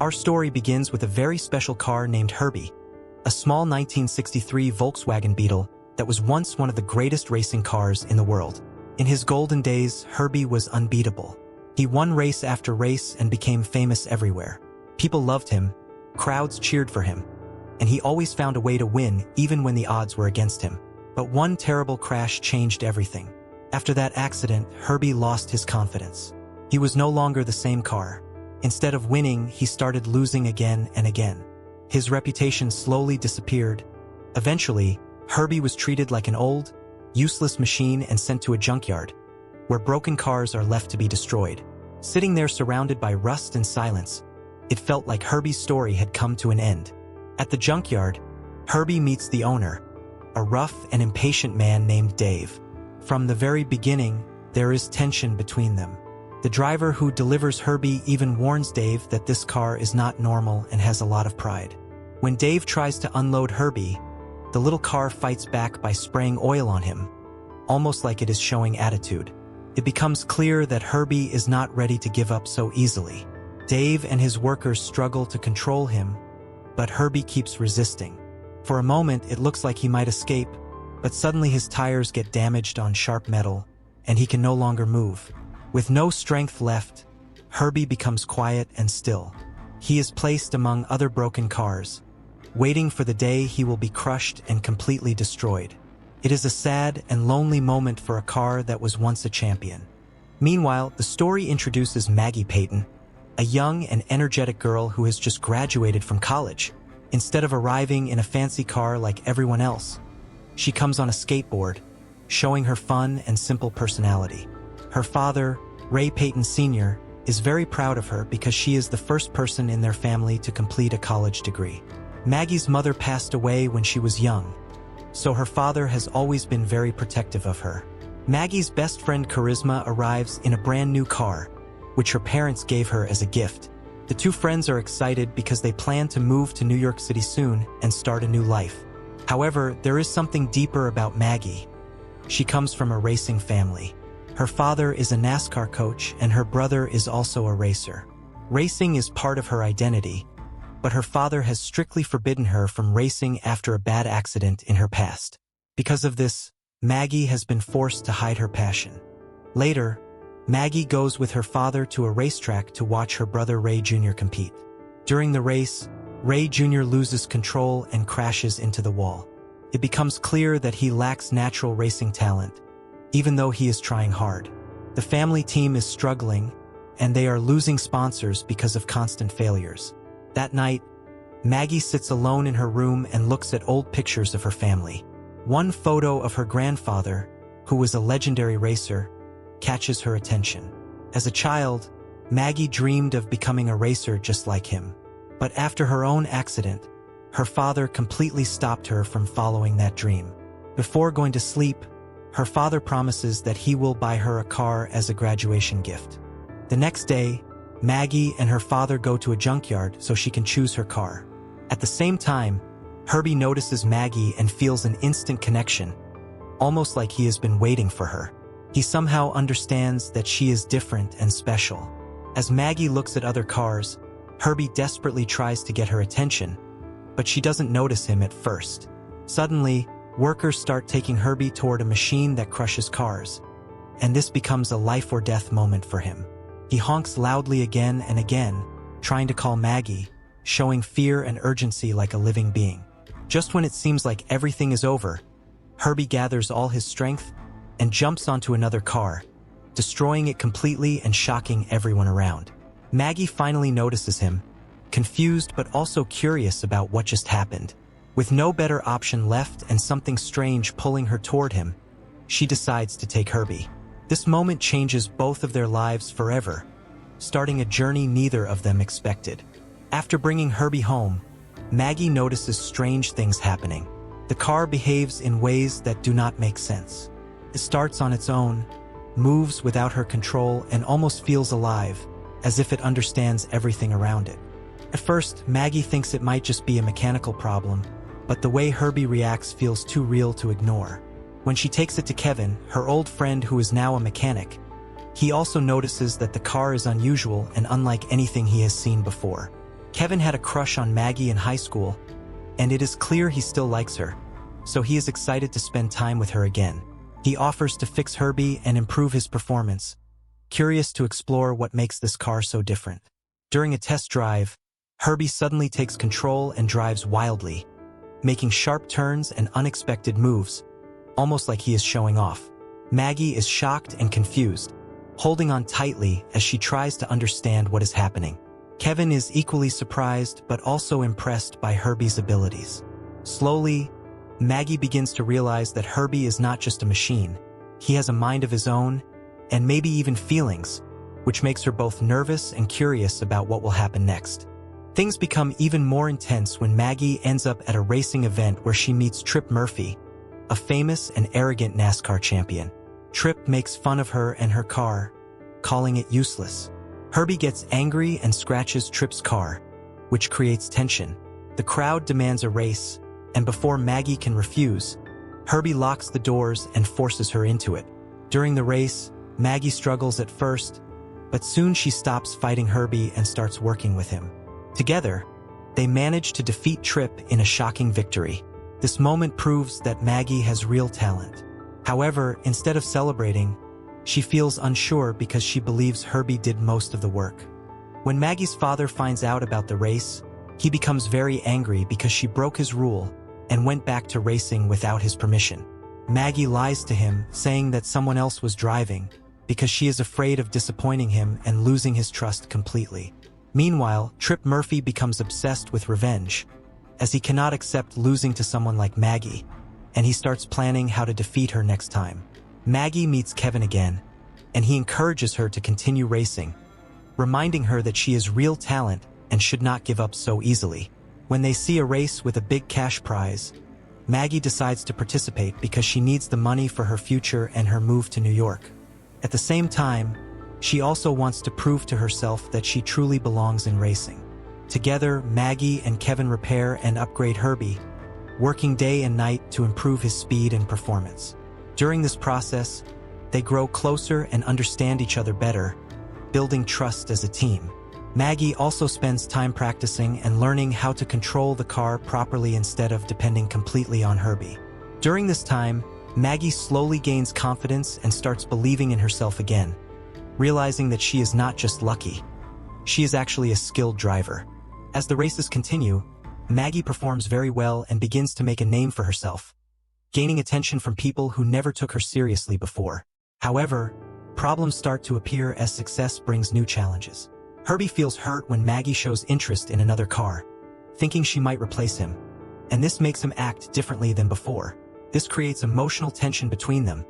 Our story begins with a very special car named Herbie, a small 1963 Volkswagen Beetle that was once one of the greatest racing cars in the world. In his golden days, Herbie was unbeatable. He won race after race and became famous everywhere. People loved him, crowds cheered for him, and he always found a way to win even when the odds were against him. But one terrible crash changed everything. After that accident, Herbie lost his confidence. He was no longer the same car. Instead of winning, he started losing again and again. His reputation slowly disappeared. Eventually, Herbie was treated like an old, useless machine and sent to a junkyard, where broken cars are left to be destroyed. Sitting there surrounded by rust and silence, it felt like Herbie's story had come to an end. At the junkyard, Herbie meets the owner, a rough and impatient man named Dave. From the very beginning, there is tension between them. The driver who delivers Herbie even warns Dave that this car is not normal and has a lot of pride. When Dave tries to unload Herbie, the little car fights back by spraying oil on him, almost like it is showing attitude. It becomes clear that Herbie is not ready to give up so easily. Dave and his workers struggle to control him, but Herbie keeps resisting. For a moment, it looks like he might escape, but suddenly his tires get damaged on sharp metal, and he can no longer move. With no strength left, Herbie becomes quiet and still. He is placed among other broken cars, waiting for the day he will be crushed and completely destroyed. It is a sad and lonely moment for a car that was once a champion. Meanwhile, the story introduces Maggie Peyton, a young and energetic girl who has just graduated from college. Instead of arriving in a fancy car like everyone else, she comes on a skateboard, showing her fun and simple personality. Her father, Ray Peyton Sr., is very proud of her because she is the first person in their family to complete a college degree. Maggie's mother passed away when she was young, so her father has always been very protective of her. Maggie's best friend Charisma arrives in a brand new car, which her parents gave her as a gift. The two friends are excited because they plan to move to New York City soon and start a new life. However, there is something deeper about Maggie. She comes from a racing family. Her father is a NASCAR coach and her brother is also a racer. Racing is part of her identity, but her father has strictly forbidden her from racing after a bad accident in her past. Because of this, Maggie has been forced to hide her passion. Later, Maggie goes with her father to a racetrack to watch her brother Ray Jr. compete. During the race, Ray Jr. loses control and crashes into the wall. It becomes clear that he lacks natural racing talent, even though he is trying hard. The family team is struggling, and they are losing sponsors because of constant failures. That night, Maggie sits alone in her room and looks at old pictures of her family. One photo of her grandfather, who was a legendary racer, catches her attention. As a child, Maggie dreamed of becoming a racer just like him. But after her own accident, her father completely stopped her from following that dream. Before going to sleep, her father promises that he will buy her a car as a graduation gift. The next day, Maggie and her father go to a junkyard so she can choose her car. At the same time, Herbie notices Maggie and feels an instant connection, almost like he has been waiting for her. He somehow understands that she is different and special. As Maggie looks at other cars, Herbie desperately tries to get her attention, but she doesn't notice him at first. Suddenly, workers start taking Herbie toward a machine that crushes cars, and this becomes a life-or-death moment for him. He honks loudly again and again, trying to call Maggie, showing fear and urgency like a living being. Just when it seems like everything is over, Herbie gathers all his strength and jumps onto another car, destroying it completely and shocking everyone around. Maggie finally notices him, confused but also curious about what just happened. With no better option left and something strange pulling her toward him, she decides to take Herbie. This moment changes both of their lives forever, starting a journey neither of them expected. After bringing Herbie home, Maggie notices strange things happening. The car behaves in ways that do not make sense. It starts on its own, moves without her control, and almost feels alive, as if it understands everything around it. At first, Maggie thinks it might just be a mechanical problem, but the way Herbie reacts feels too real to ignore. When she takes it to Kevin, her old friend who is now a mechanic, he also notices that the car is unusual and unlike anything he has seen before. Kevin had a crush on Maggie in high school, and it is clear he still likes her, so he is excited to spend time with her again. He offers to fix Herbie and improve his performance, curious to explore what makes this car so different. During a test drive, Herbie suddenly takes control and drives wildly, making sharp turns and unexpected moves, almost like he is showing off. Maggie is shocked and confused, holding on tightly as she tries to understand what is happening. Kevin is equally surprised but also impressed by Herbie's abilities. Slowly, Maggie begins to realize that Herbie is not just a machine. He has a mind of his own, and maybe even feelings, which makes her both nervous and curious about what will happen next. Things become even more intense when Maggie ends up at a racing event where she meets Trip Murphy, a famous and arrogant NASCAR champion. Trip makes fun of her and her car, calling it useless. Herbie gets angry and scratches Trip's car, which creates tension. The crowd demands a race, and before Maggie can refuse, Herbie locks the doors and forces her into it. During the race, Maggie struggles at first, but soon she stops fighting Herbie and starts working with him. Together, they manage to defeat Trip in a shocking victory. This moment proves that Maggie has real talent. However, instead of celebrating, she feels unsure because she believes Herbie did most of the work. When Maggie's father finds out about the race, he becomes very angry because she broke his rule and went back to racing without his permission. Maggie lies to him, saying that someone else was driving because she is afraid of disappointing him and losing his trust completely. Meanwhile, Trip Murphy becomes obsessed with revenge, as he cannot accept losing to someone like Maggie, and he starts planning how to defeat her next time. Maggie meets Kevin again, and he encourages her to continue racing, reminding her that she is real talent and should not give up so easily. When they see a race with a big cash prize, Maggie decides to participate because she needs the money for her future and her move to New York. At the same time, she also wants to prove to herself that she truly belongs in racing. Together, Maggie and Kevin repair and upgrade Herbie, working day and night to improve his speed and performance. During this process, they grow closer and understand each other better, building trust as a team. Maggie also spends time practicing and learning how to control the car properly instead of depending completely on Herbie. During this time, Maggie slowly gains confidence and starts believing in herself again, realizing that she is not just lucky. She is actually a skilled driver. As the races continue, Maggie performs very well and begins to make a name for herself, gaining attention from people who never took her seriously before. However, problems start to appear as success brings new challenges. Herbie feels hurt when Maggie shows interest in another car, thinking she might replace him, and this makes him act differently than before. This creates emotional tension between them,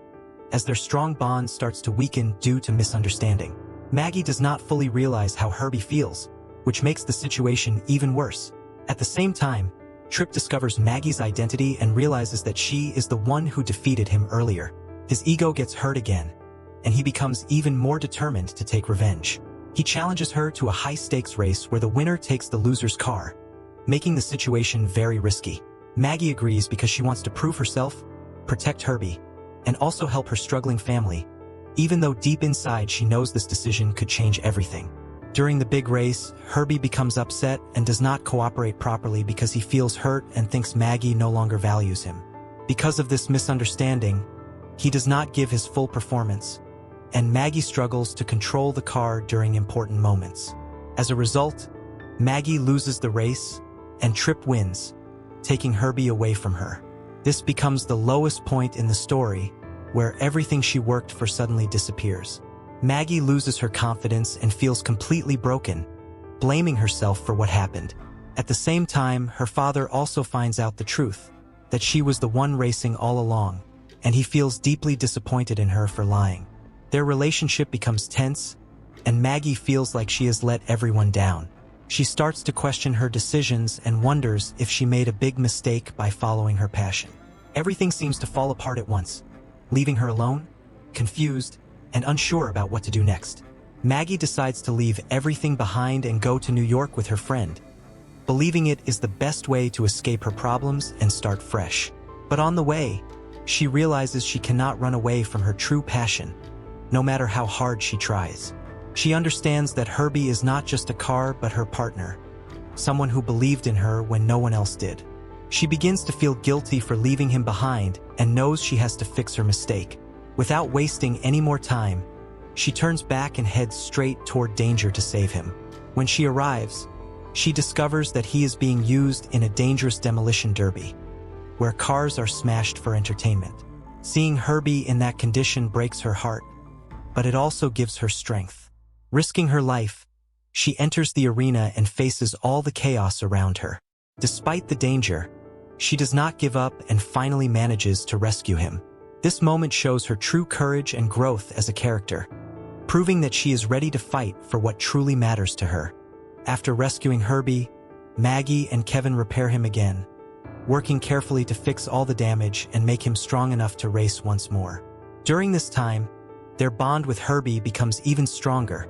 as their strong bond starts to weaken due to misunderstanding. Maggie does not fully realize how Herbie feels, which makes the situation even worse. At the same time, Trip discovers Maggie's identity and realizes that she is the one who defeated him earlier. His ego gets hurt again, and he becomes even more determined to take revenge. He challenges her to a high-stakes race where the winner takes the loser's car, making the situation very risky. Maggie agrees because she wants to prove herself, protect Herbie, and also help her struggling family, even though deep inside she knows this decision could change everything. During the big race, Herbie becomes upset and does not cooperate properly because he feels hurt and thinks Maggie no longer values him. Because of this misunderstanding, he does not give his full performance, and Maggie struggles to control the car during important moments. As a result, Maggie loses the race, and Trip wins, taking Herbie away from her. This becomes the lowest point in the story, where everything she worked for suddenly disappears. Maggie loses her confidence and feels completely broken, blaming herself for what happened. At the same time, her father also finds out the truth, that she was the one racing all along, and he feels deeply disappointed in her for lying. Their relationship becomes tense, and Maggie feels like she has let everyone down. She starts to question her decisions and wonders if she made a big mistake by following her passion. Everything seems to fall apart at once, leaving her alone, confused, and unsure about what to do next. Maggie decides to leave everything behind and go to New York with her friend, believing it is the best way to escape her problems and start fresh. But on the way, she realizes she cannot run away from her true passion, no matter how hard she tries. She understands that Herbie is not just a car but her partner, someone who believed in her when no one else did. She begins to feel guilty for leaving him behind and knows she has to fix her mistake. Without wasting any more time, she turns back and heads straight toward danger to save him. When she arrives, she discovers that he is being used in a dangerous demolition derby, where cars are smashed for entertainment. Seeing Herbie in that condition breaks her heart, but it also gives her strength. Risking her life, she enters the arena and faces all the chaos around her. Despite the danger, she does not give up and finally manages to rescue him. This moment shows her true courage and growth as a character, proving that she is ready to fight for what truly matters to her. After rescuing Herbie, Maggie and Kevin repair him again, working carefully to fix all the damage and make him strong enough to race once more. During this time, their bond with Herbie becomes even stronger,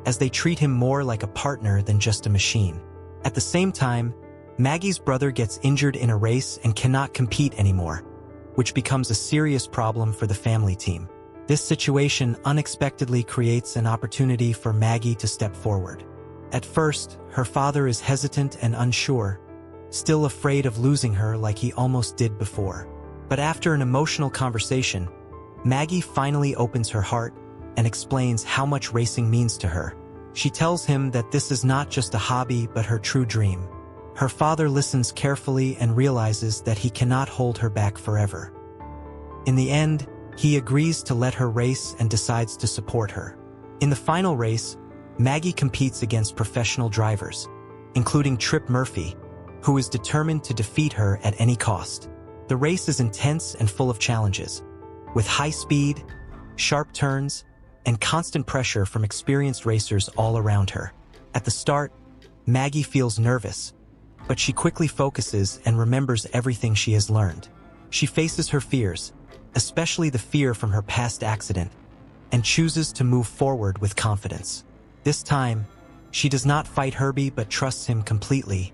as they treat him more like a partner than just a machine. At the same time, Maggie's brother gets injured in a race and cannot compete anymore, which becomes a serious problem for the family team. This situation unexpectedly creates an opportunity for Maggie to step forward. At first, her father is hesitant and unsure, still afraid of losing her like he almost did before. But after an emotional conversation, Maggie finally opens her heart and explains how much racing means to her. She tells him that this is not just a hobby but her true dream. Her father listens carefully and realizes that he cannot hold her back forever. In the end, he agrees to let her race and decides to support her. In the final race, Maggie competes against professional drivers, including Trip Murphy, who is determined to defeat her at any cost. The race is intense and full of challenges, with high speed, sharp turns, and constant pressure from experienced racers all around her. At the start, Maggie feels nervous, but she quickly focuses and remembers everything she has learned. She faces her fears, especially the fear from her past accident, and chooses to move forward with confidence. This time, she does not fight Herbie but trusts him completely,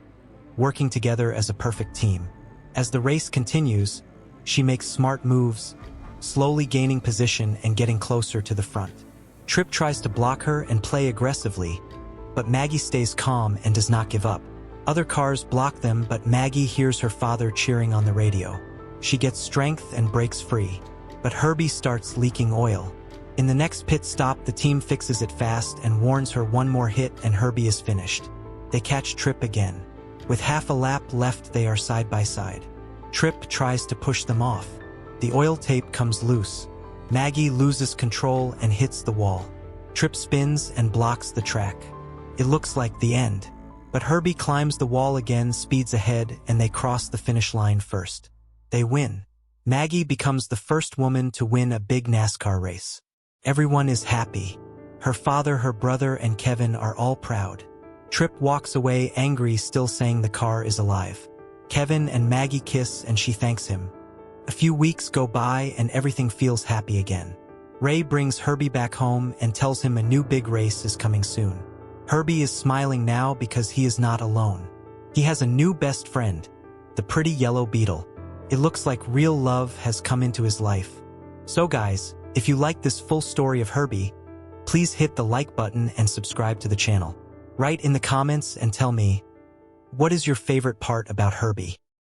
working together as a perfect team. As the race continues, she makes smart moves, slowly gaining position and getting closer to the front. Trip tries to block her and play aggressively, but Maggie stays calm and does not give up. Other cars block them, but Maggie hears her father cheering on the radio. She gets strength and breaks free, but Herbie starts leaking oil. In the next pit stop, the team fixes it fast and warns her one more hit and Herbie is finished. They catch Trip again. With half a lap left, they are side by side. Trip tries to push them off. The oil tape comes loose. Maggie loses control and hits the wall. Trip spins and blocks the track. It looks like the end, but Herbie climbs the wall again, speeds ahead, and they cross the finish line first. They win. Maggie becomes the first woman to win a big NASCAR race. Everyone is happy. Her father, her brother, and Kevin are all proud. Trip walks away angry, still saying the car is alive. Kevin and Maggie kiss and she thanks him. A few weeks go by and everything feels happy again. Ray brings Herbie back home and tells him a new big race is coming soon. Herbie is smiling now because he is not alone. He has a new best friend, the pretty yellow Beetle. It looks like real love has come into his life. So guys, if you like this full story of Herbie, please hit the like button and subscribe to the channel. Write in the comments and tell me, what is your favorite part about Herbie?